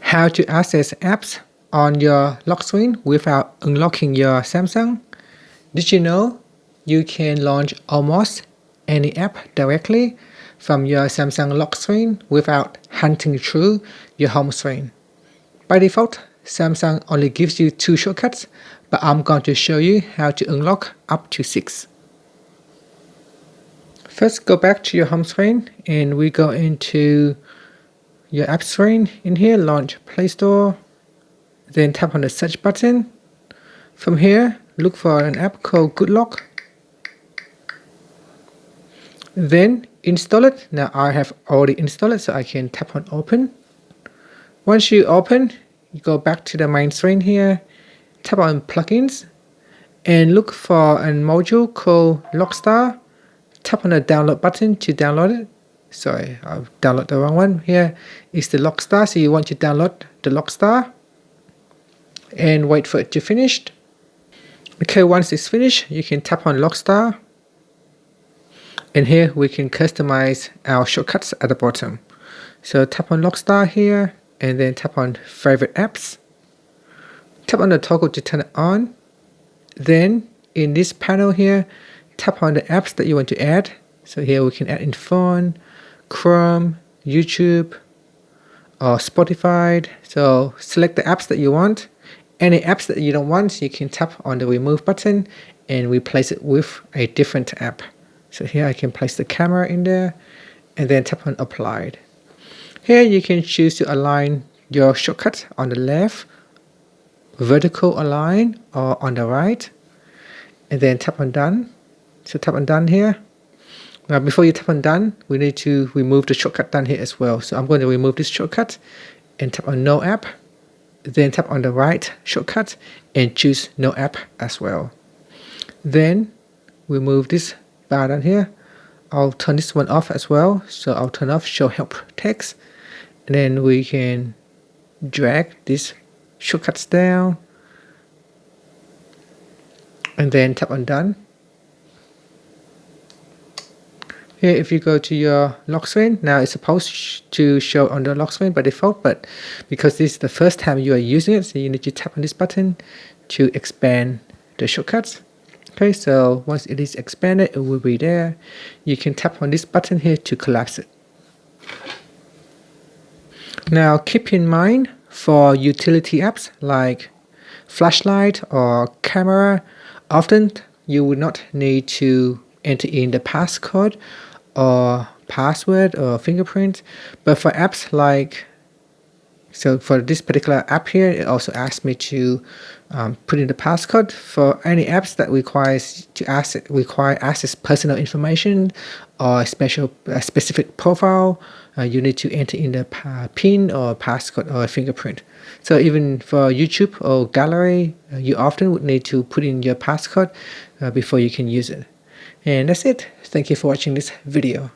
How to access apps on your lock screen without unlocking your Samsung. Did you know you can launch almost any app directly from your Samsung lock screen without hunting through your home screen? By default, Samsung only gives you 2 shortcuts, but I'm going to show you how to unlock up to 6. First, go back to your home screen and we go into your app screen. In here, launch Play Store, then tap on the search button. From here, look for an app called Good Lock. Then install it. Now I have already installed it, so I can tap on open. Once you open, you go back to the main screen here, tap on plugins, and look for a module called Lockstar. Tap on the download button to download it. Sorry, I've downloaded the wrong one. Here is the Lockstar, so you want to download the Lockstar and wait for it to finish. Okay, once it's finished, you can tap on Lockstar, and here we can customize our shortcuts at the bottom. So tap on Lockstar here, and then tap on Favorite Apps. Tap on the toggle to turn it on. Then in this panel here, tap on the apps that you want to add. So here we can add in phone, Chrome, YouTube, or Spotify. So select the apps that you want. Any apps that you don't want, you can tap on the remove button and replace it with a different app. So here I can place the camera in there and then tap on applied. Here you can choose to align your shortcut on the left, vertical align, or on the right, and then tap on done. So tap on done here. Now before you tap on done, we need to remove the shortcut down here as well. So I'm going to remove this shortcut and tap on no app. Then tap on the right shortcut and choose no app as well. Then remove this bar down here. I'll turn this one off as well. So I'll turn off show help text. And then we can drag these shortcuts down. And then tap on done. Here, if you go to your lock screen, now it's supposed to show on the lock screen by default, but because this is the first time you are using it, so you need to tap on this button to expand the shortcuts. Okay, so once it is expanded, it will be there. You can tap on this button here to collapse it. Now, keep in mind for utility apps like flashlight or camera, often you would not need to enter in the passcode or password or fingerprint, but for apps like, so for this particular app here, it also asks me to put in the passcode. For any apps that require access personal information or a specific profile, you need to enter in the PIN or passcode or fingerprint. So even for YouTube or gallery, you often would need to put in your passcode before you can use it. And that's it. Thank you for watching this video.